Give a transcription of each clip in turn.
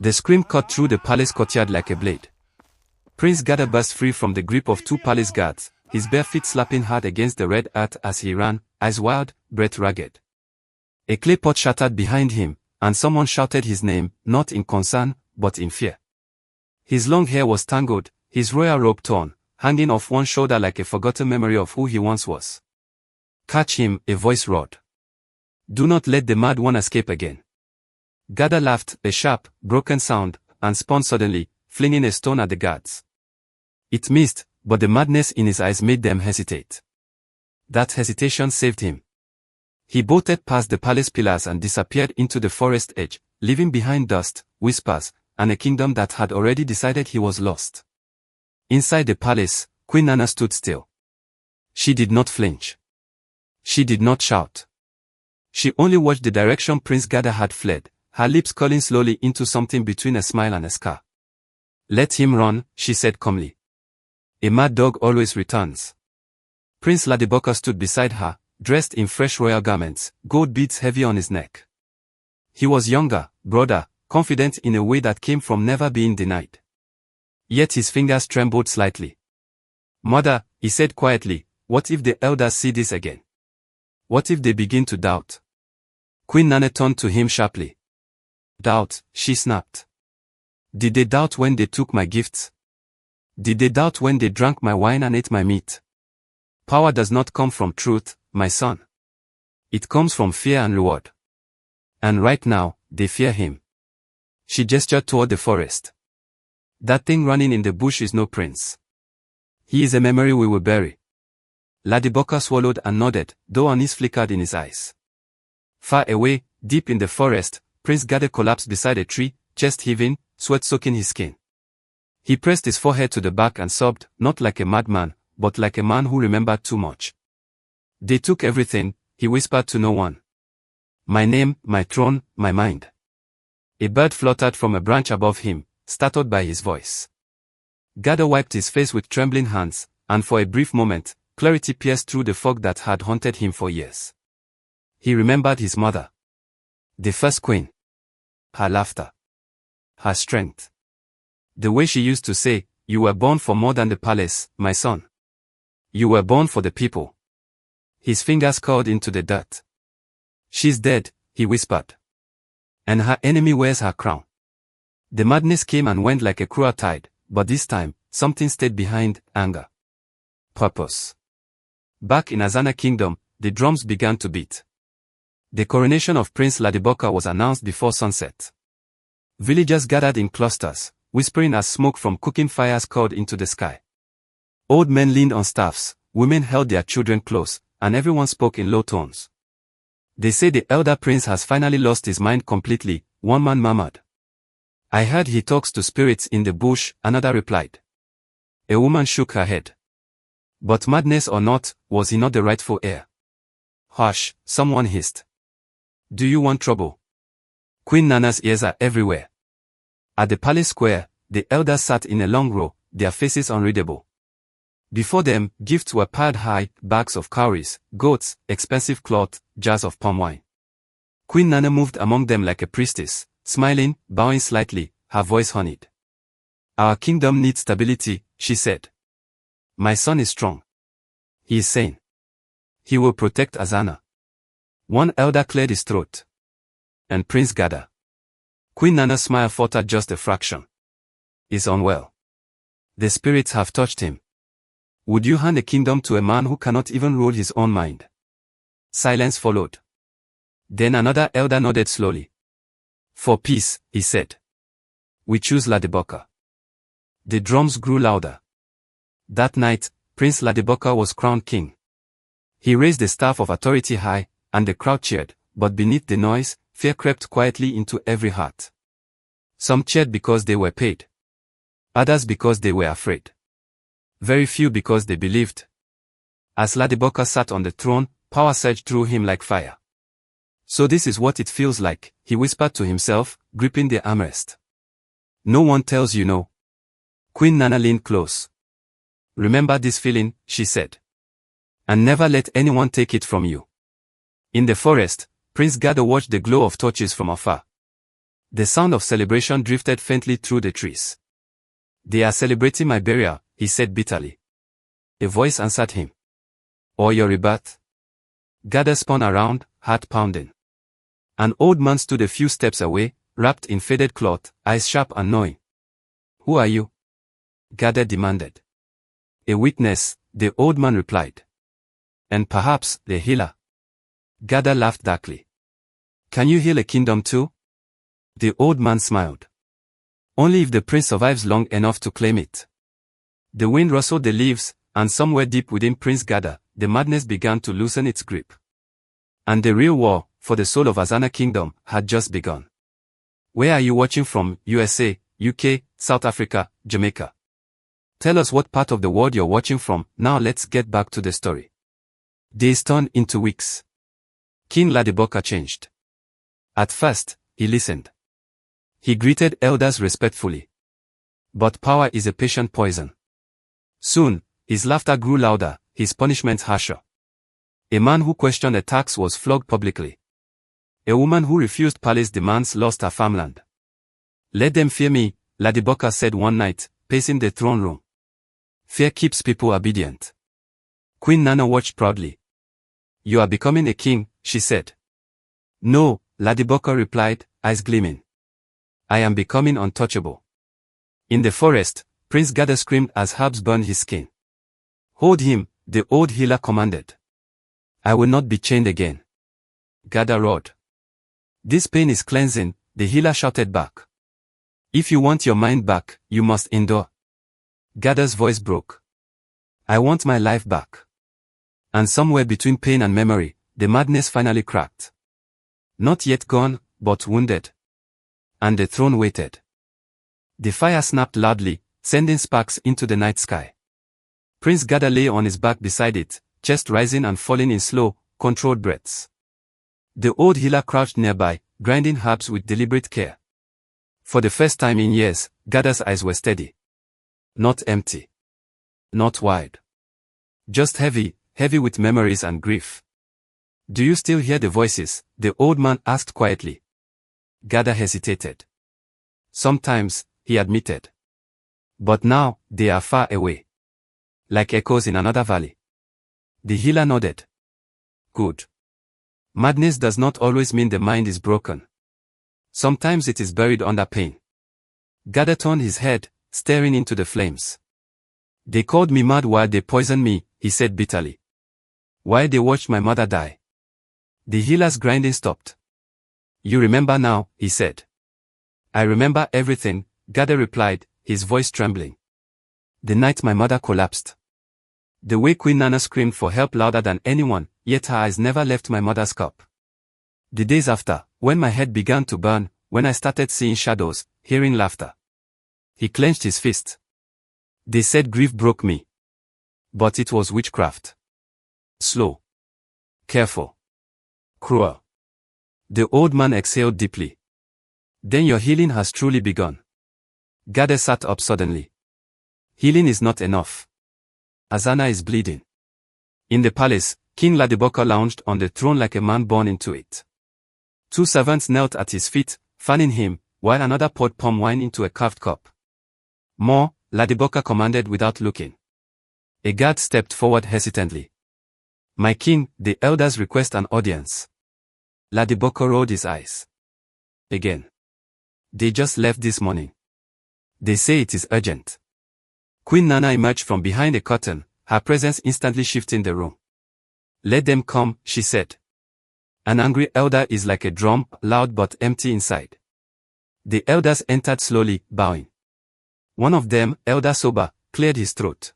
The scream cut through the palace courtyard like a blade. Prince Gadda burst free from the grip of two palace guards, his bare feet slapping hard against the red earth as he ran, eyes wild, breath ragged. A clay pot shattered behind him, and someone shouted his name, not in concern, but in fear. His long hair was tangled, his royal robe torn, hanging off one shoulder like a forgotten memory of who he once was. "Catch him," a voice roared. "Do not let the mad one escape again." Gadda laughed, a sharp, broken sound, and spun suddenly, flinging a stone at the guards. It missed, but the madness in his eyes made them hesitate. That hesitation saved him. He bolted past the palace pillars and disappeared into the forest edge, leaving behind dust, whispers, and a kingdom that had already decided he was lost. Inside the palace, Queen Nana stood still. She did not flinch. She did not shout. She only watched the direction Prince Gadda had fled, her lips curling slowly into something between a smile and a scar. "Let him run," she said calmly. "A mad dog always returns." Prince Ladibaka stood beside her, dressed in fresh royal garments, gold beads heavy on his neck. He was younger, broader, confident in a way that came from never being denied. Yet his fingers trembled slightly. "Mother," he said quietly, "what if the elders see this again? What if they begin to doubt?" Queen Nana turned to him sharply. "Doubt," she snapped. "Did they doubt when they took my gifts? Did they doubt when they drank my wine and ate my meat? Power does not come from truth, my son. It comes from fear and reward. And right now, they fear him." She gestured toward the forest. "That thing running in the bush is no prince. He is a memory we will bury." Ladibaka swallowed and nodded, though unease flickered in his eyes. Far away, deep in the forest, Prince Gadda collapsed beside a tree, chest heaving, sweat soaking his skin. He pressed his forehead to the back and sobbed, not like a madman, but like a man who remembered too much. "They took everything," he whispered to no one. "My name, my throne, my mind." A bird fluttered from a branch above him, startled by his voice. Gadda wiped his face with trembling hands, and for a brief moment, clarity pierced through the fog that had haunted him for years. He remembered his mother. The first queen. Her laughter. Her strength. The way she used to say, "You were born for more than the palace, my son. You were born for the people." His fingers curled into the dirt. "She's dead," he whispered. "And her enemy wears her crown." The madness came and went like a cruel tide, but this time, something stayed behind: anger. Purpose. Back in Azanna Kingdom, the drums began to beat. The coronation of Prince Ladibaka was announced before sunset. Villagers gathered in clusters, whispering as smoke from cooking fires curled into the sky. Old men leaned on staffs, women held their children close, and everyone spoke in low tones. "They say the elder prince has finally lost his mind completely," one man murmured. "I heard he talks to spirits in the bush," another replied. A woman shook her head. "But madness or not, was he not the rightful heir?" "Hush," someone hissed. "Do you want trouble?" Queen Nana's ears are everywhere. At the palace square, the elders sat in a long row, their faces unreadable. Before them, gifts were piled high: bags of cowries, goats, expensive cloth, jars of palm wine. Queen Nana moved among them like a priestess, smiling, bowing slightly, her voice honeyed. "Our kingdom needs stability," she said. "My son is strong. He is sane. He will protect Azanna." One elder cleared his throat. "And Prince Gadda?" Queen Nana's smile faltered just a fraction. "Is unwell. The spirits have touched him." "Would you hand a kingdom to a man who cannot even rule his own mind?" Silence followed. Then another elder nodded slowly. "For peace," he said. "We choose Ladibaka." The drums grew louder. That night, Prince Ladibaka was crowned king. He raised the staff of authority high, and the crowd cheered, but beneath the noise, fear crept quietly into every heart. Some cheered because they were paid. Others because they were afraid. Very few because they believed. As Ladibaka sat on the throne, power surged through him like fire. "So this is what it feels like," he whispered to himself, gripping the armrest. "No one tells you no." Queen Nana leaned close. "Remember this feeling," she said. "And never let anyone take it from you." In the forest, Prince Gadda watched the glow of torches from afar. The sound of celebration drifted faintly through the trees. "They are celebrating my burial," he said bitterly. A voice answered him. "Or your rebirth?" Gadda spun around, heart pounding. An old man stood a few steps away, wrapped in faded cloth, eyes sharp and knowing. "Who are you?" Gadda demanded. "A witness," the old man replied. "And perhaps the healer." Gadda laughed darkly. "Can you heal a kingdom too?" The old man smiled. "Only if the prince survives long enough to claim it." The wind rustled the leaves, and somewhere deep within Prince Gadda, the madness began to loosen its grip. And the real war, for the soul of Azanna Kingdom, had just begun. "Where are you watching from? USA, UK, South Africa, Jamaica? Tell us what part of the world you're watching from. Now let's get back to the story." Days turned into weeks. King Ladibaka changed. At first, he listened. He greeted elders respectfully. But power is a patient poison. Soon, his laughter grew louder, his punishments harsher. A man who questioned a tax was flogged publicly. A woman who refused palace demands lost her farmland. "Let them fear me," Ladibaka said one night, pacing the throne room. "Fear keeps people obedient." Queen Nana watched proudly. "You are becoming a king," she said. "No," Ladibaka replied, eyes gleaming. "I am becoming untouchable." In the forest, Prince Gadda screamed as herbs burned his skin. "Hold him," the old healer commanded. "I will not be chained again." Gadda roared. "This pain is cleansing," the healer shouted back. "If you want your mind back, you must endure." Gadda's voice broke. "I want my life back." And somewhere between pain and memory, the madness finally cracked. Not yet gone, but wounded. And the throne waited. The fire snapped loudly, sending sparks into the night sky. Prince Gadda lay on his back beside it, chest rising and falling in slow, controlled breaths. The old healer crouched nearby, grinding herbs with deliberate care. For the first time in years, Gadda's eyes were steady. Not empty. Not wide. Just heavy, heavy with memories and grief. "Do you still hear the voices?" the old man asked quietly. Gadda hesitated. "Sometimes," he admitted. "But now, they are far away. Like echoes in another valley." The healer nodded. "Good. Madness does not always mean the mind is broken. Sometimes it is buried under pain." Gadda turned his head, staring into the flames. "They called me mad while they poisoned me," he said bitterly. "While they watched my mother die." The healer's grinding stopped. "You remember now," he said. "I remember everything," Gadda replied, his voice trembling. "The night my mother collapsed. The way Queen Nana screamed for help louder than anyone, yet her eyes never left my mother's cup. The days after, when my head began to burn, when I started seeing shadows, hearing laughter." He clenched his fist. "They said grief broke me. But it was witchcraft. Slow. Careful. Cruel." The old man exhaled deeply. "Then your healing has truly begun." Gadda sat up suddenly. "Healing is not enough. Azanna is bleeding." In the palace, King Ladibaka lounged on the throne like a man born into it. Two servants knelt at his feet, fanning him, while another poured palm wine into a carved cup. "More," Ladibaka commanded without looking. A guard stepped forward hesitantly. "My king, the elders request an audience." Ladibaka rolled his eyes. "Again. They just left this morning. They say it is urgent." Queen Nana emerged from behind a curtain, her presence instantly shifting the room. "Let them come," she said. "An angry elder is like a drum, loud but empty inside." The elders entered slowly, bowing. One of them, Elder Soba, cleared his throat.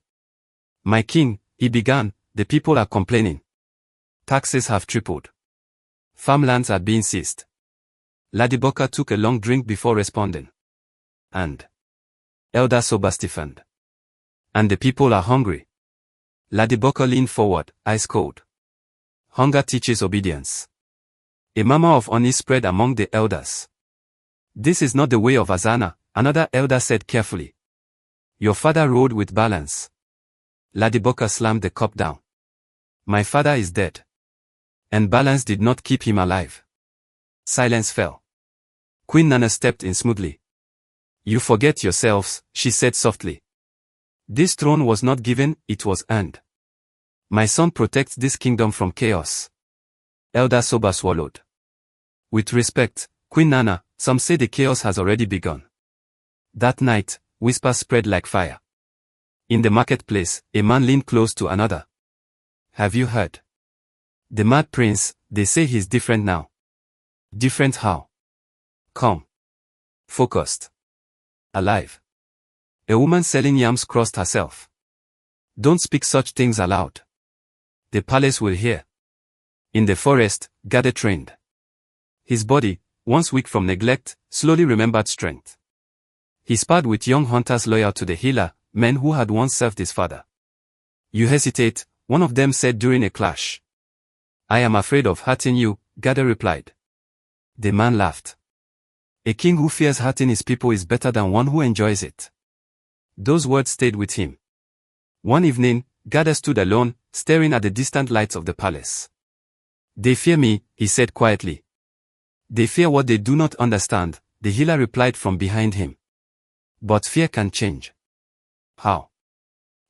"My king," he began, "the people are complaining. Taxes have tripled. Farmlands are being seized." Ladibaka took a long drink before responding. "And?" Elder Soba stiffened. "And the people are hungry." Ladibaka leaned forward, eyes cold. "Hunger teaches obedience." A murmur of unease spread among the elders. "This is not the way of Azanna," another elder said carefully. "Your father ruled with balance." Ladibaka slammed the cup down. "My father is dead. And balance did not keep him alive." Silence fell. Queen Nana stepped in smoothly. You forget yourselves, she said softly. This throne was not given, it was earned. My son protects this kingdom from chaos. Elder Soba swallowed. With respect, Queen Nana, some say the chaos has already begun. That night, whispers spread like fire. In the marketplace, a man leaned close to another. Have you heard? The mad prince, they say he's different now. Different how? Calm. Focused. Alive. A woman selling yams crossed herself. Don't speak such things aloud. The palace will hear. In the forest, Gadda trained. His body, once weak from neglect, slowly remembered strength. He sparred with young hunters loyal to the healer, men who had once served his father. You hesitate, one of them said during a clash. I am afraid of hurting you, Gadda replied. The man laughed. A king who fears hurting his people is better than one who enjoys it. Those words stayed with him. One evening, Gadda stood alone, staring at the distant lights of the palace. They fear me, he said quietly. They fear what they do not understand, the healer replied from behind him. But fear can change. How?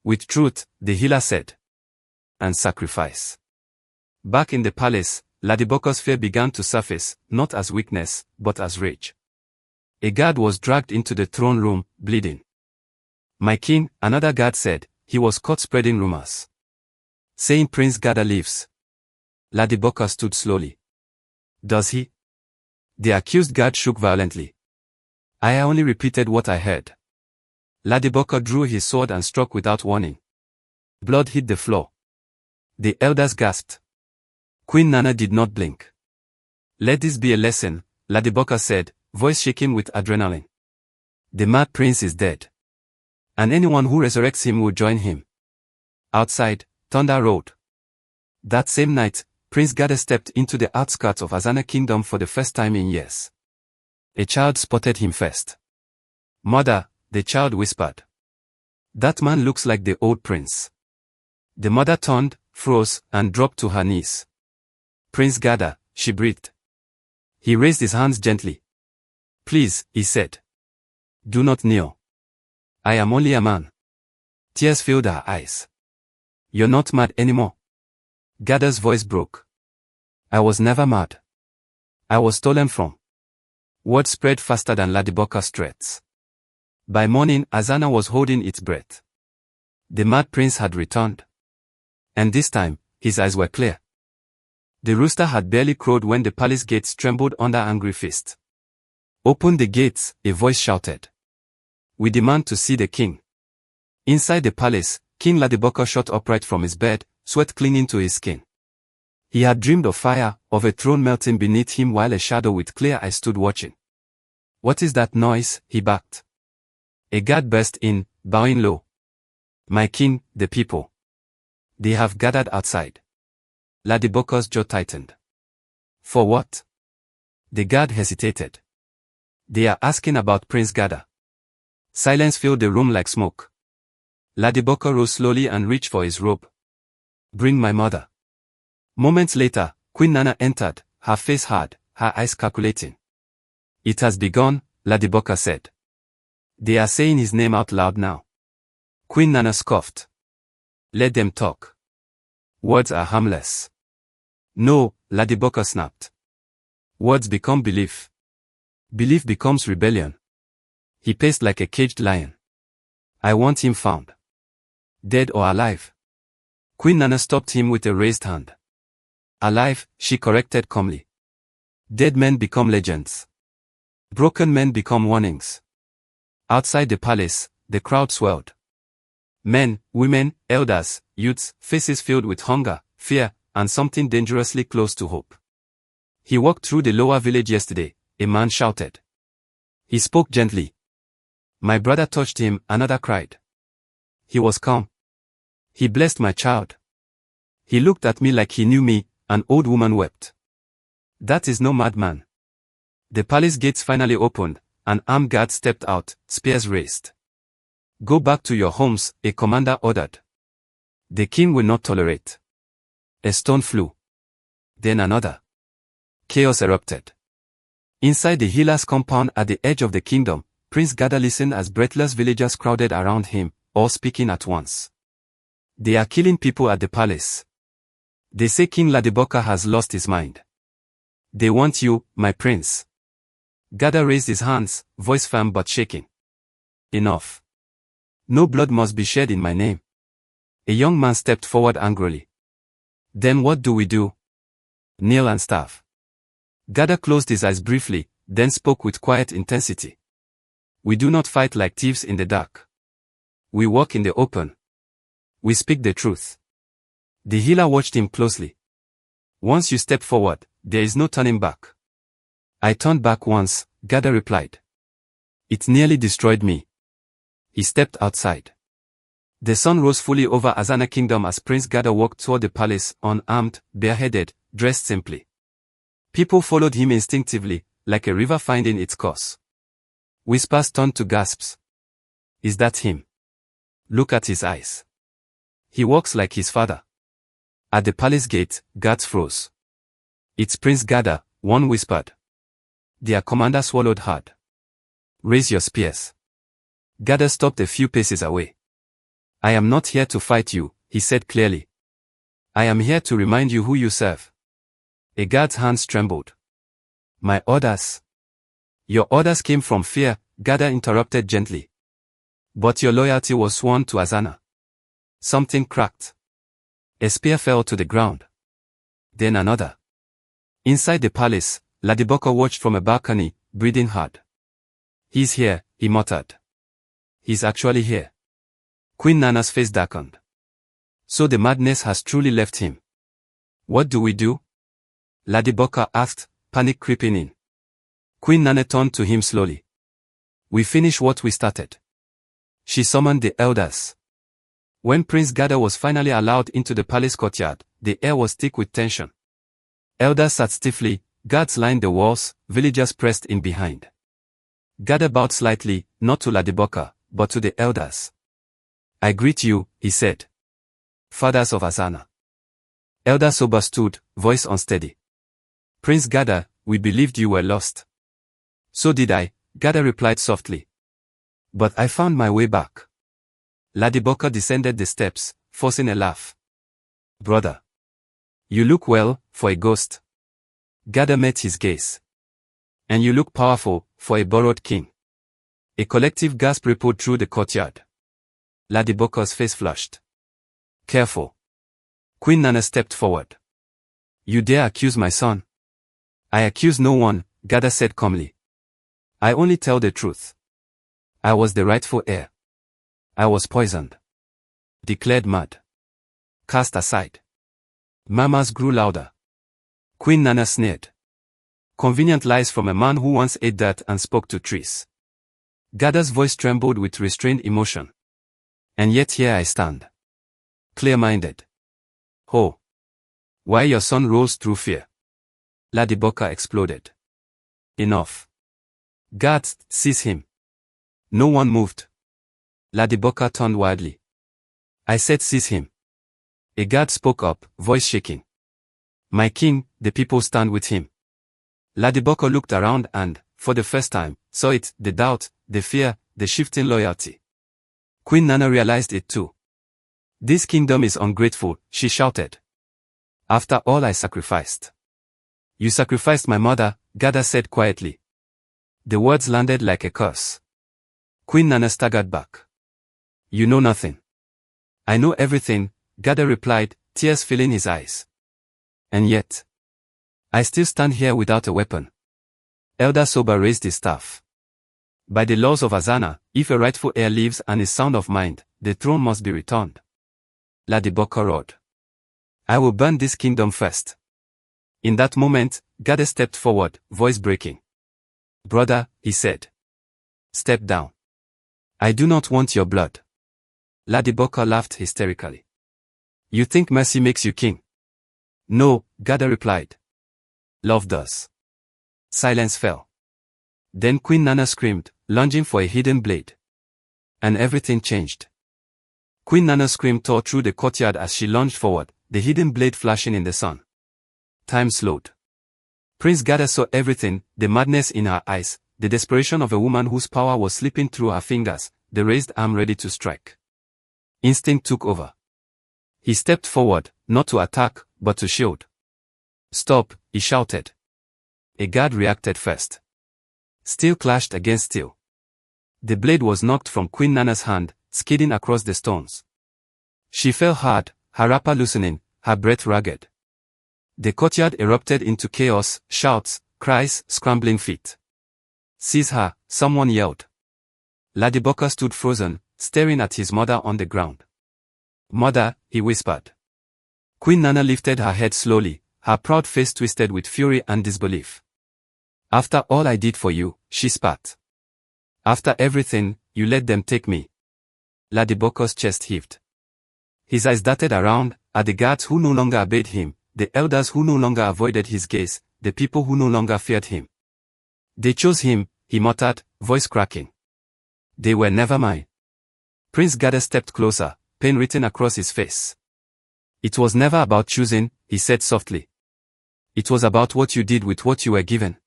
With truth, the healer said. And sacrifice. Back in the palace, Ladibaka's fear began to surface, not as weakness, but as rage. A guard was dragged into the throne room, bleeding. My king, another guard said, he was caught spreading rumors. Saying Prince Gadda lives. Ladibaka stood slowly. Does he? The accused guard shook violently. I only repeated what I heard. Ladibaka drew his sword and struck without warning. Blood hit the floor. The elders gasped. Queen Nana did not blink. Let this be a lesson, Ladibaka said, voice shaking with adrenaline. The mad prince is dead. And anyone who resurrects him will join him. Outside, thunder rolled. That same night, Prince Gadda stepped into the outskirts of Azanna kingdom for the first time in years. A child spotted him first. Mother, the child whispered. That man looks like the old prince. The mother turned, froze, and dropped to her knees. Prince Gadda, she breathed. He raised his hands gently. Please, he said. Do not kneel. I am only a man. Tears filled her eyes. You're not mad anymore. Gadda's voice broke. I was never mad. I was stolen from. Word spread faster than Ladibaka's threats. By morning, Azanna was holding its breath. The mad prince had returned. And this time, his eyes were clear. The rooster had barely crowed when the palace gates trembled under angry fists. Open the gates, a voice shouted. We demand to see the king. Inside the palace, King Ladibaka shot upright from his bed, sweat clinging to his skin. He had dreamed of fire, of a throne melting beneath him while a shadow with clear eyes stood watching. What is that noise? He barked. A guard burst in, bowing low. My king, the people. They have gathered outside. Ladibaka's jaw tightened. For what? The guard hesitated. They are asking about Prince Gadda. Silence filled the room like smoke. Ladibaka rose slowly and reached for his robe. Bring my mother. Moments later, Queen Nana entered, her face hard, her eyes calculating. It has begun, Ladibaka said. They are saying his name out loud now. Queen Nana scoffed. Let them talk. Words are harmless. No, Ladibaka snapped. Words become belief. Belief becomes rebellion. He paced like a caged lion. I want him found. Dead or alive. Queen Nana stopped him with a raised hand. Alive, she corrected calmly. Dead men become legends. Broken men become warnings. Outside the palace, the crowd swelled. Men, women, elders, youths, faces filled with hunger, fear, and something dangerously close to hope. He walked through the lower village yesterday, a man shouted. He spoke gently. My brother touched him, another cried. He was calm. He blessed my child. He looked at me like he knew me, an old woman wept. That is no madman. The palace gates finally opened, an armed guard stepped out, spears raised. Go back to your homes, a commander ordered. The king will not tolerate. A stone flew. Then another. Chaos erupted. Inside the healer's compound at the edge of the kingdom, Prince Gadda listened as breathless villagers crowded around him, all speaking at once. They are killing people at the palace. They say King Ladibaka has lost his mind. They want you, my prince. Gadda raised his hands, voice firm but shaking. Enough. No blood must be shed in my name. A young man stepped forward angrily. Then what do we do? Kneel and starve. Gadda closed his eyes briefly, then spoke with quiet intensity. We do not fight like thieves in the dark. We walk in the open. We speak the truth. The healer watched him closely. Once you step forward, there is no turning back. I turned back once, Gadda replied. It nearly destroyed me. He stepped outside. The sun rose fully over Azanna kingdom as Prince Gadda walked toward the palace, unarmed, bareheaded, dressed simply. People followed him instinctively, like a river finding its course. Whispers turned to gasps. Is that him? Look at his eyes. He walks like his father. At the palace gate, guards froze. It's Prince Gadda, one whispered. Their commander swallowed hard. Raise your spears. Gadda stopped a few paces away. I am not here to fight you, he said clearly. I am here to remind you who you serve. A guard's hands trembled. My orders. Your orders came from fear, Gadda interrupted gently. But your loyalty was sworn to Azanna. Something cracked. A spear fell to the ground. Then another. Inside the palace, Ladibaka watched from a balcony, breathing hard. He's here, he muttered. He's actually here. Queen Nana's face darkened. So the madness has truly left him. What do we do? Ladibaka asked, panic creeping in. Queen Nana turned to him slowly. We finish what we started. She summoned the elders. When Prince Gadda was finally allowed into the palace courtyard, the air was thick with tension. Elders sat stiffly, guards lined the walls, villagers pressed in behind. Gadda bowed slightly, not to Ladibaka, but to the elders. I greet you, he said. Fathers of Azanna. Elder Soba stood, voice unsteady. Prince Gadda, we believed you were lost. So did I, Gadda replied softly. But I found my way back. Ladibaka descended the steps, forcing a laugh. Brother. You look well, for a ghost. Gadda met his gaze. And you look powerful, for a borrowed king. A collective gasp rippled through the courtyard. Ladibaka's face flushed. Careful. Queen Nana stepped forward. You dare accuse my son? I accuse no one, Gadda said calmly. I only tell the truth. I was the rightful heir. I was poisoned. Declared mad. Cast aside. Murmurs grew louder. Queen Nana sneered. Convenient lies from a man who once ate dirt and spoke to trees. Gadda's voice trembled with restrained emotion. And yet here I stand. Clear-minded. Ho! Why your son rolls through fear? Ladibaka exploded. Enough. Guards, seize him. No one moved. Ladibaka turned wildly. I said seize him. A guard spoke up, voice shaking. My king, the people stand with him. Ladibaka looked around and, for the first time, saw it, the doubt, the fear, the shifting loyalty. Queen Nana realized it too. This kingdom is ungrateful, she shouted. After all I sacrificed. You sacrificed my mother, Gadda said quietly. The words landed like a curse. Queen Nana staggered back. You know nothing. I know everything, Gadda replied, tears filling his eyes. And yet, I still stand here without a weapon. Elder Soba raised his staff. By the laws of Azanna, if a rightful heir lives and is sound of mind, the throne must be returned. Ladibaka roared. I will burn this kingdom first. In that moment, Gadda stepped forward, voice breaking. Brother, he said. Step down. I do not want your blood. Ladibaka laughed hysterically. You think mercy makes you king? No, Gadda replied. Love does. Silence fell. Then Queen Nana screamed, lunging for a hidden blade. And everything changed. Queen Nana's scream tore through the courtyard as she lunged forward, the hidden blade flashing in the sun. Time slowed. Prince Gadda saw everything, the madness in her eyes, the desperation of a woman whose power was slipping through her fingers, the raised arm ready to strike. Instinct took over. He stepped forward, not to attack, but to shield. "Stop," he shouted. A guard reacted first. Steel clashed against steel. The blade was knocked from Queen Nana's hand, skidding across the stones. She fell hard, her wrapper loosening, her breath ragged. The courtyard erupted into chaos, shouts, cries, scrambling feet. "Seize her," someone yelled. Ladibaka stood frozen, staring at his mother on the ground. "Mother," he whispered. Queen Nana lifted her head slowly, her proud face twisted with fury and disbelief. "After all I did for you," she spat. "After everything, you let them take me." Ladibaka's chest heaved. His eyes darted around, at the guards who no longer obeyed him, the elders who no longer avoided his gaze, the people who no longer feared him. "They chose him," he muttered, voice cracking. "They were never mine." Prince Gadda stepped closer, pain written across his face. "It was never about choosing," he said softly. "It was about what you did with what you were given."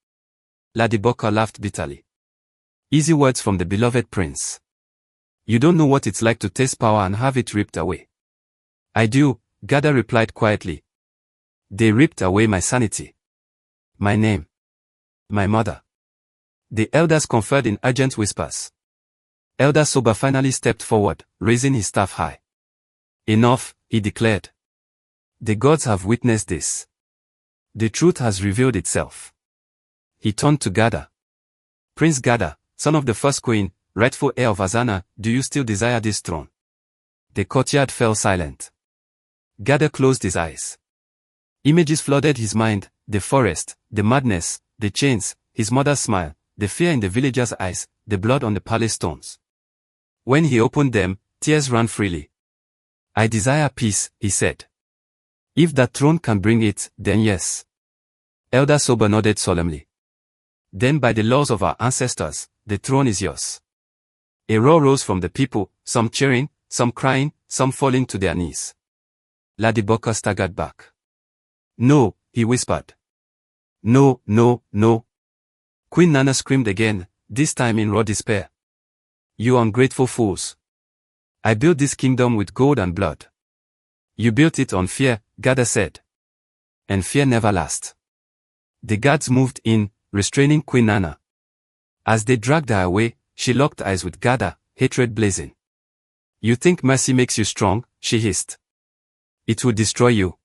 Ladibaka laughed bitterly. Easy words from the beloved prince. "You don't know what it's like to taste power and have it ripped away." "I do," Gadda replied quietly. "They ripped away my sanity. My name. My mother." The elders conferred in urgent whispers. Elder Soba finally stepped forward, raising his staff high. "Enough," he declared. "The gods have witnessed this. The truth has revealed itself." He turned to Gadda. "Prince Gadda, son of the first queen, rightful heir of Azanna, do you still desire this throne?" The courtyard fell silent. Gadda closed his eyes. Images flooded his mind, the forest, the madness, the chains, his mother's smile, the fear in the villagers' eyes, the blood on the palace stones. When he opened them, tears ran freely. "I desire peace," he said. "If that throne can bring it, then yes." Elder Soba nodded solemnly. "Then by the laws of our ancestors, the throne is yours." A roar rose from the people, some cheering, some crying, some falling to their knees. Ladibaka staggered back. "No," he whispered. "No, no, no." Queen Nana screamed again, this time in raw despair. "You ungrateful fools. I built this kingdom with gold and blood." "You built it on fear," Gadda said. "And fear never lasts." The guards moved in, restraining Queen Nana. As they dragged her away, she locked eyes with Gadda, hatred blazing. "You think mercy makes you strong?" she hissed. "It will destroy you."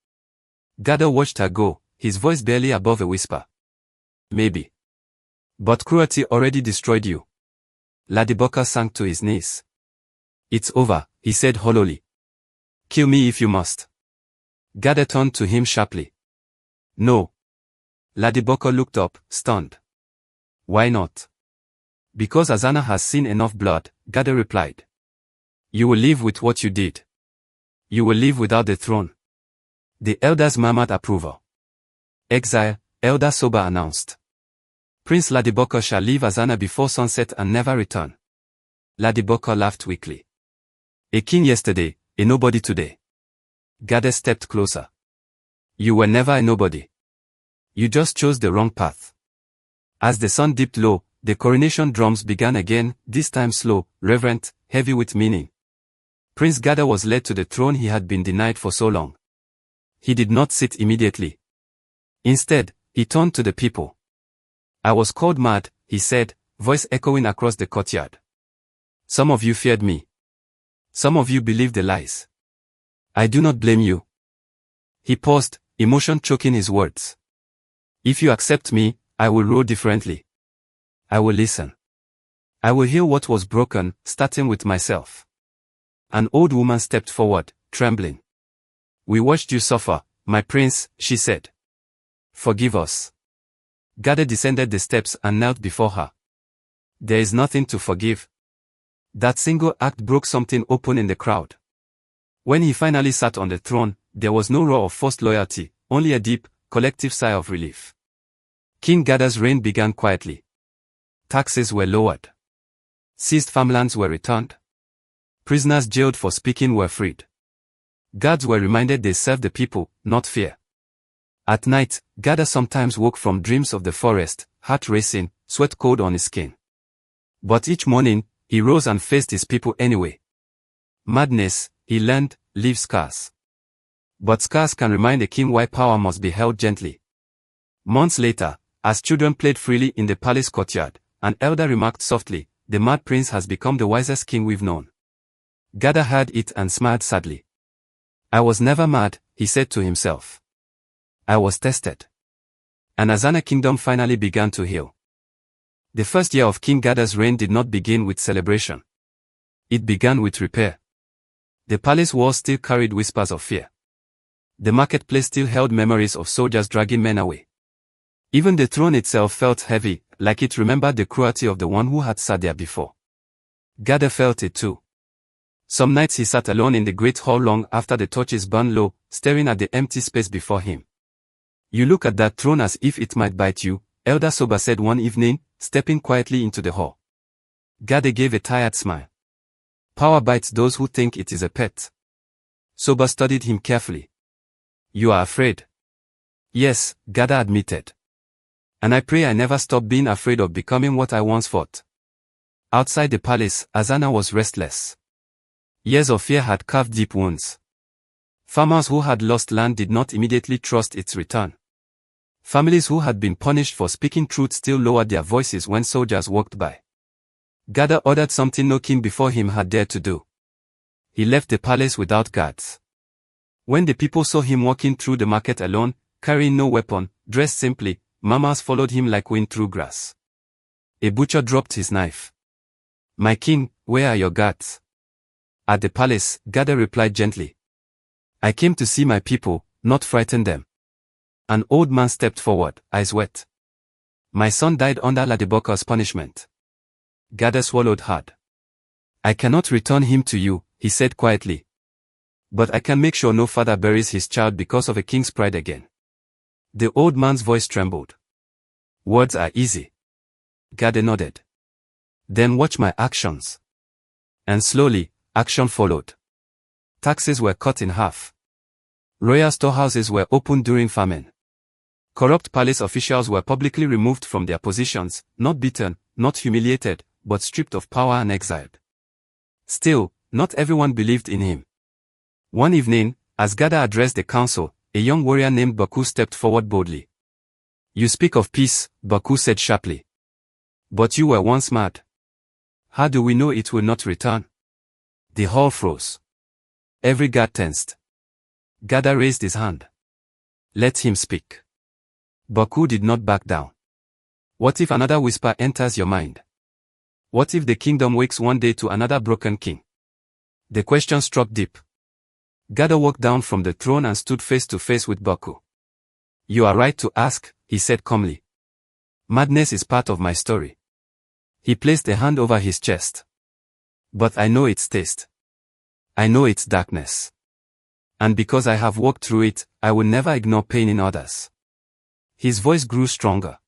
Gadda watched her go, his voice barely above a whisper. "Maybe. But cruelty already destroyed you." Ladibaka sank to his knees. "It's over," he said hollowly. "Kill me if you must." Gadda turned to him sharply. "No." Ladibaka looked up, stunned. "Why not?" "Because Azanna has seen enough blood," Gadda replied. "You will live with what you did. You will live without the throne." The elders murmured approval. "Exile," Elder Soba announced. "Prince Ladibaka shall leave Azanna before sunset and never return." Ladibaka laughed weakly. "A king yesterday, a nobody today." Gadda stepped closer. "You were never a nobody. You just chose the wrong path." As the sun dipped low, the coronation drums began again, this time slow, reverent, heavy with meaning. Prince Gadda was led to the throne he had been denied for so long. He did not sit immediately. Instead, he turned to the people. "I was called mad," he said, voice echoing across the courtyard. "Some of you feared me. Some of you believed the lies. I do not blame you." He paused, emotion choking his words. "If you accept me, I will rule differently. I will listen. I will heal what was broken, starting with myself." An old woman stepped forward, trembling. "We watched you suffer, my prince," she said. "Forgive us." Gadda descended the steps and knelt before her. "There is nothing to forgive." That single act broke something open in the crowd. When he finally sat on the throne, there was no roar of forced loyalty, only a deep, collective sigh of relief. King Gadda's reign began quietly. Taxes were lowered. Seized farmlands were returned. Prisoners jailed for speaking were freed. Guards were reminded they served the people, not fear. At night, Gadda sometimes woke from dreams of the forest, heart racing, sweat cold on his skin. But each morning, he rose and faced his people anyway. Madness, he learned, leaves scars. But scars can remind a king why power must be held gently. Months later, as children played freely in the palace courtyard, an elder remarked softly, "The mad prince has become the wisest king we've known." Gadda heard it and smiled sadly. "I was never mad," he said to himself. "I was tested." And Azanna kingdom finally began to heal. The first year of King Gadda's reign did not begin with celebration. It began with repair. The palace walls still carried whispers of fear. The marketplace still held memories of soldiers dragging men away. Even the throne itself felt heavy, like it remembered the cruelty of the one who had sat there before. Gadda felt it too. Some nights he sat alone in the great hall long after the torches burned low, staring at the empty space before him. "You look at that throne as if it might bite you," Elder Soba said one evening, stepping quietly into the hall. Gadda gave a tired smile. "Power bites those who think it is a pet." Soba studied him carefully. "You are afraid?" "Yes," Gadda admitted. "And I pray I never stop being afraid of becoming what I once thought." Outside the palace, Azanna was restless. Years of fear had carved deep wounds. Farmers who had lost land did not immediately trust its return. Families who had been punished for speaking truth still lowered their voices when soldiers walked by. Gadda ordered something no king before him had dared to do. He left the palace without guards. When the people saw him walking through the market alone, carrying no weapon, dressed simply, murmurs followed him like wind through grass. A butcher dropped his knife. "My king, where are your guards?" "At the palace," Gadda replied gently. "I came to see my people, not frighten them." An old man stepped forward, eyes wet. "My son died under Ladibaka's punishment." Gadda swallowed hard. "I cannot return him to you," he said quietly. "But I can make sure no father buries his child because of a king's pride again." The old man's voice trembled. "Words are easy." Gadda nodded. "Then watch my actions." And slowly, action followed. Taxes were cut in half. Royal storehouses were opened during famine. Corrupt palace officials were publicly removed from their positions, not beaten, not humiliated, but stripped of power and exiled. Still, not everyone believed in him. One evening, as Gadda addressed the council, a young warrior named Baku stepped forward boldly. "You speak of peace," Baku said sharply. "But you were once mad. How do we know it will not return?" The hall froze. Every guard tensed. Gadda raised his hand. "Let him speak." Baku did not back down. "What if another whisper enters your mind? What if the kingdom wakes one day to another broken king?" The question struck deep. Gadda walked down from the throne and stood face to face with Baku. "You are right to ask," he said calmly. "Madness is part of my story." He placed a hand over his chest. "But I know its taste. I know its darkness. And because I have walked through it, I will never ignore pain in others." His voice grew stronger.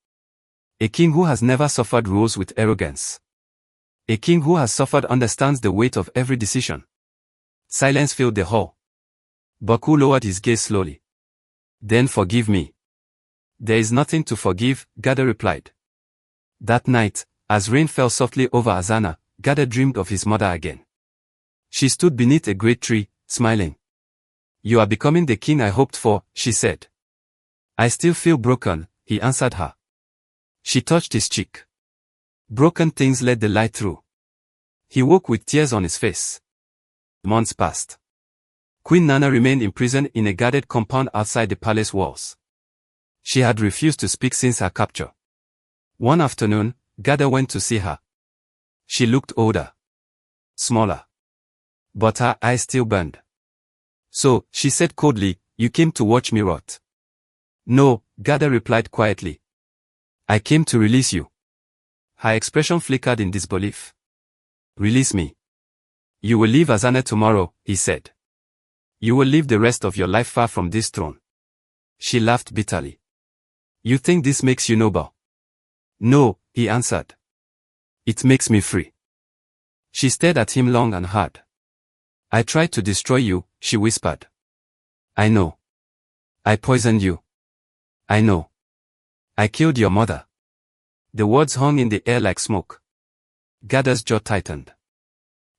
A king who has never suffered rules with arrogance. A king who has suffered understands the weight of every decision. Silence filled the hall. Baku lowered his gaze slowly. "Then forgive me." "There is nothing to forgive," Gadda replied. That night, as rain fell softly over Azanna, Gadda dreamed of his mother again. She stood beneath a great tree, smiling. "You are becoming the king I hoped for," she said. "I still feel broken," he answered her. She touched his cheek. Broken things let the light through. He woke with tears on his face. Months passed. Queen Nana remained imprisoned in a guarded compound outside the palace walls. She had refused to speak since her capture. One afternoon, Gadda went to see her. She looked older. Smaller. But her eyes still burned. "So," she said coldly, "you came to watch me rot?" "No," Gadda replied quietly. "I came to release you." Her expression flickered in disbelief. "Release me?" "You will leave Azanna tomorrow," he said. "You will live the rest of your life far from this throne." She laughed bitterly. "You think this makes you noble?" "No," he answered. "It makes me free." She stared at him long and hard. "I tried to destroy you," she whispered. "I know. I poisoned you. I know. I killed your mother. The words hung in the air like smoke. Gadda's jaw tightened.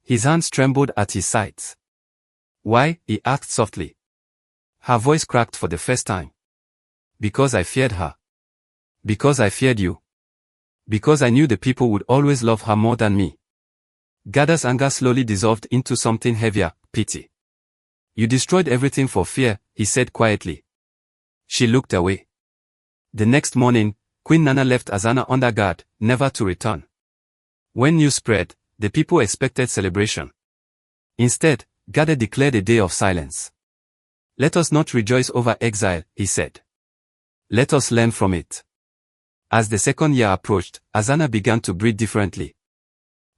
His hands trembled at his sides. Why? He asked softly. Her voice cracked for the first time. Because I feared her. Because I feared you. Because I knew the people would always love her more than me. Gadda's anger slowly dissolved into something heavier, pity. You destroyed everything for fear, he said quietly. She looked away. The next morning, Queen Nana left Azanna under guard, never to return. When news spread, the people expected celebration. Instead, Gadda declared a day of silence. Let us not rejoice over exile, he said. Let us learn from it. As the second year approached, Azanna began to breathe differently.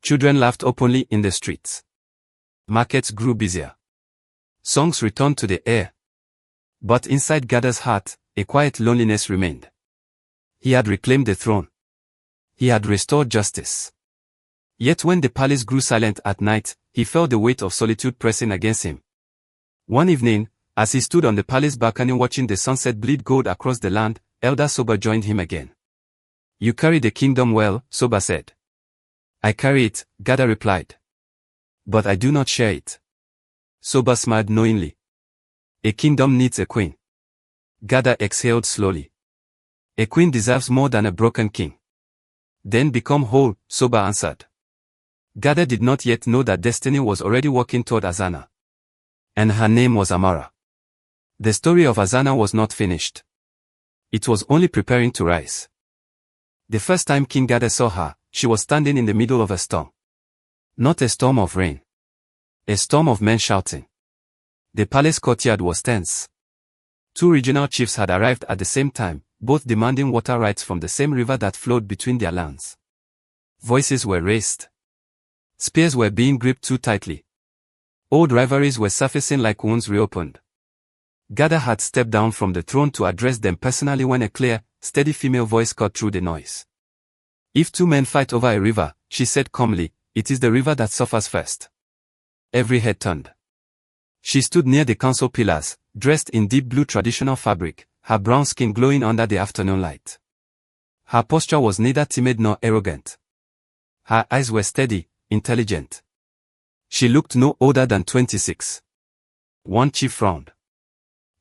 Children laughed openly in the streets. Markets grew busier. Songs returned to the air. But inside Gadda's heart, a quiet loneliness remained. He had reclaimed the throne. He had restored justice. Yet when the palace grew silent at night, he felt the weight of solitude pressing against him. One evening, as he stood on the palace balcony watching the sunset bleed gold across the land, Elder Soba joined him again. You carry the kingdom well, Soba said. I carry it, Gadda replied. But I do not share it. Soba smiled knowingly. A kingdom needs a queen. Gadda exhaled slowly. A queen deserves more than a broken king. Then become whole, Soba answered. Gadda did not yet know that destiny was already walking toward Azanna. And her name was Amara. The story of Azanna was not finished. It was only preparing to rise. The first time King Gadda saw her, she was standing in the middle of a storm. Not a storm of rain. A storm of men shouting. The palace courtyard was tense. Two regional chiefs had arrived at the same time, both demanding water rights from the same river that flowed between their lands. Voices were raised. Spears were being gripped too tightly. Old rivalries were surfacing like wounds reopened. Gadda had stepped down from the throne to address them personally when a clear, steady female voice cut through the noise. If two men fight over a river, she said calmly, it is the river that suffers first. Every head turned. She stood near the council pillars, dressed in deep blue traditional fabric, her brown skin glowing under the afternoon light. Her posture was neither timid nor arrogant. Her eyes were steady, intelligent. She looked no older than 26. One chief frowned.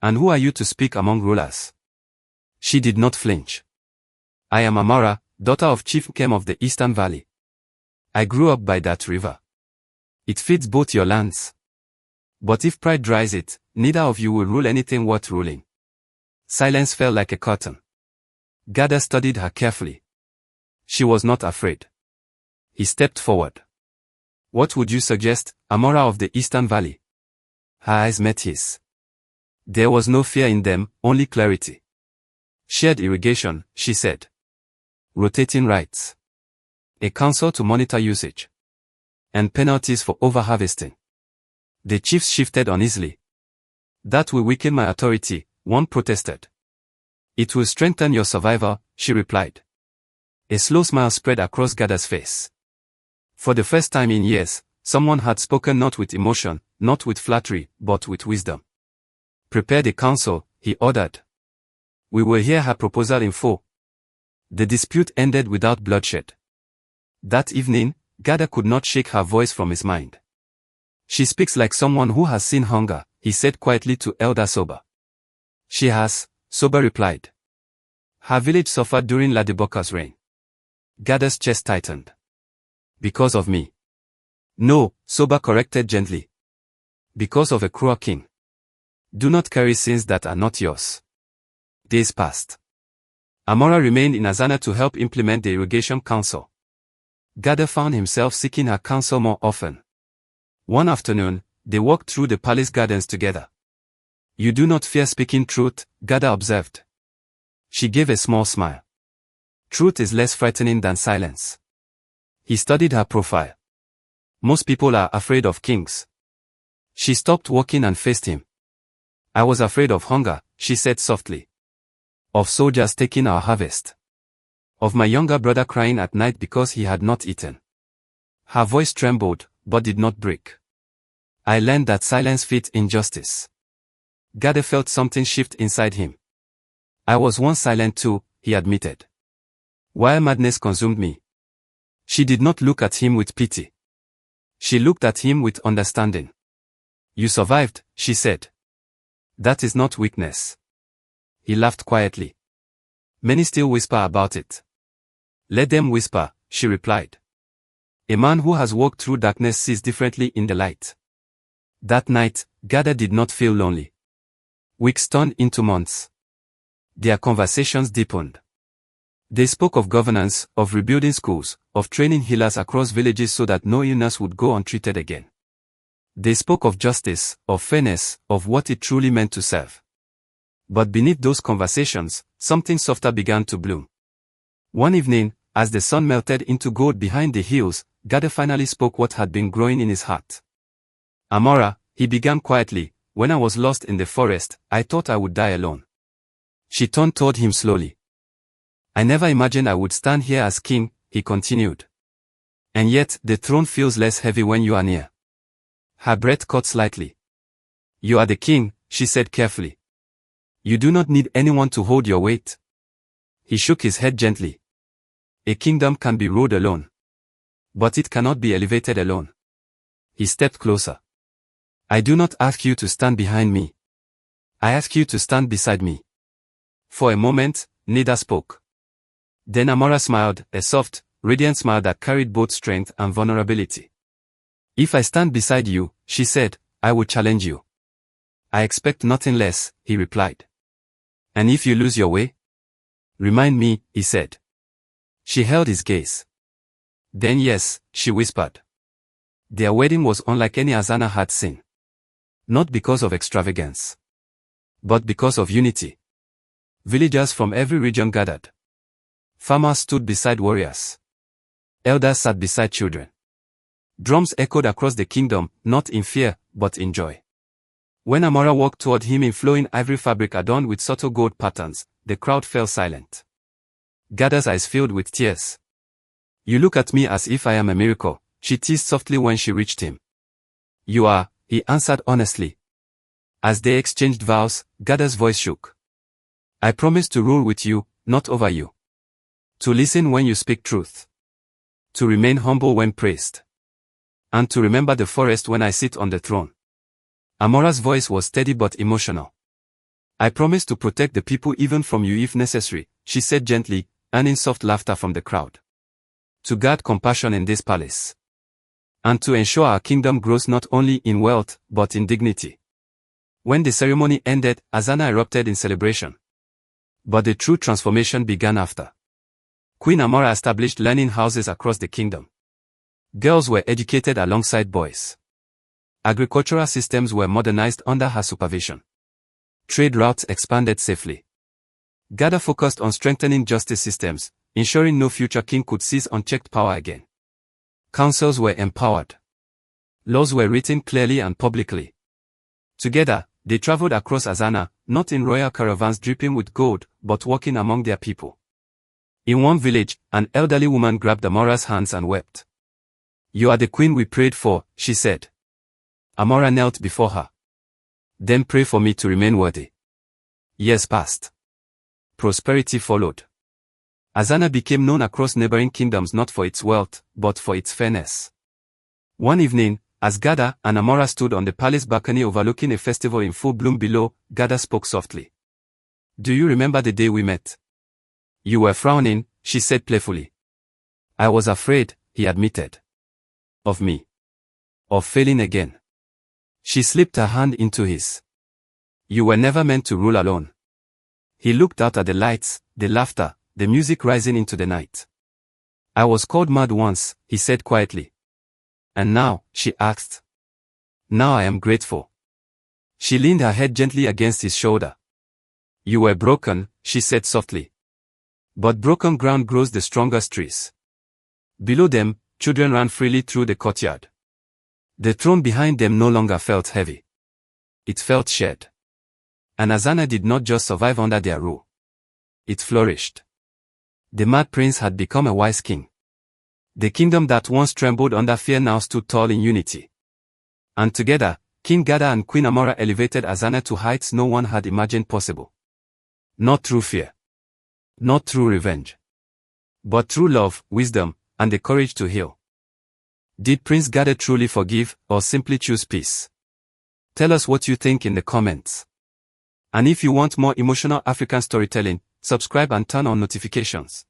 And who are you to speak among rulers? She did not flinch. I am Amara, daughter of Chief Kem of the Eastern Valley. I grew up by that river. It feeds both your lands. But if pride dries it, neither of you will rule anything worth ruling. Silence fell like a curtain. Gadda studied her carefully. She was not afraid. He stepped forward. What would you suggest, Amara of the Eastern Valley? Her eyes met his. There was no fear in them, only clarity. Shared irrigation, she said. Rotating rights. A council to monitor usage. And penalties for overharvesting. The chiefs shifted uneasily. That will weaken my authority, one protested. It will strengthen your survival, she replied. A slow smile spread across Gadda's face. For the first time in years, someone had spoken not with emotion, not with flattery, but with wisdom. Prepare the council, he ordered. We will hear her proposal in full. The dispute ended without bloodshed. That evening, Gadda could not shake her voice from his mind. She speaks like someone who has seen hunger, he said quietly to Elder Soba. She has, Soba replied. Her village suffered during Ladibaka's reign. Gadda's chest tightened. Because of me. No, Soba corrected gently. Because of a cruel king. Do not carry sins that are not yours. Days passed. Amara remained in Azanna to help implement the irrigation council. Gadda found himself seeking her counsel more often. One afternoon, they walked through the palace gardens together. You do not fear speaking truth, Gadda observed. She gave a small smile. Truth is less frightening than silence. He studied her profile. Most people are afraid of kings. She stopped walking and faced him. I was afraid of hunger, she said softly. Of soldiers taking our harvest. Of my younger brother crying at night because he had not eaten. Her voice trembled, but did not break. I learned that silence fits injustice. Gadda felt something shift inside him. I was once silent too, he admitted. While madness consumed me. She did not look at him with pity. She looked at him with understanding. You survived, she said. That is not weakness. He laughed quietly. Many still whisper about it. Let them whisper, she replied. A man who has walked through darkness sees differently in the light. That night, Gadda did not feel lonely. Weeks turned into months. Their conversations deepened. They spoke of governance, of rebuilding schools, of training healers across villages so that no illness would go untreated again. They spoke of justice, of fairness, of what it truly meant to serve. But beneath those conversations, something softer began to bloom. One evening, as the sun melted into gold behind the hills, Gadda finally spoke what had been growing in his heart. Amora, he began quietly, when I was lost in the forest, I thought I would die alone. She turned toward him slowly. I never imagined I would stand here as king, he continued. And yet, the throne feels less heavy when you are near. Her breath caught slightly. You are the king, she said carefully. You do not need anyone to hold your weight. He shook his head gently. A kingdom can be ruled alone. But it cannot be elevated alone. He stepped closer. I do not ask you to stand behind me. I ask you to stand beside me. For a moment, neither spoke. Then Amora smiled, a soft, radiant smile that carried both strength and vulnerability. If I stand beside you, she said, I will challenge you. I expect nothing less, he replied. And if you lose your way? Remind me, he said. She held his gaze. Then yes, she whispered. Their wedding was unlike any Azanna had seen. Not because of extravagance. But because of unity. Villagers from every region gathered. Farmers stood beside warriors. Elders sat beside children. Drums echoed across the kingdom, not in fear, but in joy. When Amora walked toward him in flowing ivory fabric adorned with subtle gold patterns, the crowd fell silent. Gadda's eyes filled with tears. You look at me as if I am a miracle, she teased softly when she reached him. You are, he answered honestly. As they exchanged vows, Gadda's voice shook. I promise to rule with you, not over you. To listen when you speak truth. To remain humble when praised. And to remember the forest when I sit on the throne. Amora's voice was steady but emotional. I promise to protect the people even from you if necessary, she said gently, earning soft laughter from the crowd. To guard compassion in this palace. And to ensure our kingdom grows not only in wealth, but in dignity. When the ceremony ended, Azanna erupted in celebration. But the true transformation began after. Queen Amora established learning houses across the kingdom. Girls were educated alongside boys. Agricultural systems were modernized under her supervision. Trade routes expanded safely. Gadda focused on strengthening justice systems, ensuring no future king could seize unchecked power again. Councils were empowered. Laws were written clearly and publicly. Together, they traveled across Azanna, not in royal caravans dripping with gold, but walking among their people. In one village, an elderly woman grabbed Amora's hands and wept. You are the queen we prayed for, she said. Amora knelt before her. Then pray for me to remain worthy. Years passed. Prosperity followed. Azanna became known across neighboring kingdoms not for its wealth, but for its fairness. One evening, as Gadda and Amora stood on the palace balcony overlooking a festival in full bloom below, Gadda spoke softly. Do you remember the day we met? You were frowning, she said playfully. I was afraid, he admitted. Of me. Of failing again. She slipped her hand into his. You were never meant to rule alone. He looked out at the lights, the laughter, the music rising into the night. I was called mad once, he said quietly. And now, she asked. Now I am grateful. She leaned her head gently against his shoulder. You were broken, she said softly. But broken ground grows the strongest trees. Below them, children ran freely through the courtyard. The throne behind them no longer felt heavy. It felt shared. And Azanna did not just survive under their rule. It flourished. The mad prince had become a wise king. The kingdom that once trembled under fear now stood tall in unity. And together, King Gadda and Queen Amora elevated Azanna to heights no one had imagined possible. Not through fear. Not through revenge. But through love, wisdom, and the courage to heal. Did Prince Gadda truly forgive, or simply choose peace? Tell us what you think in the comments. And if you want more emotional African storytelling, subscribe and turn on notifications.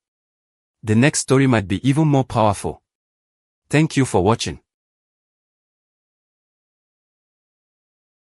The next story might be even more powerful. Thank you for watching.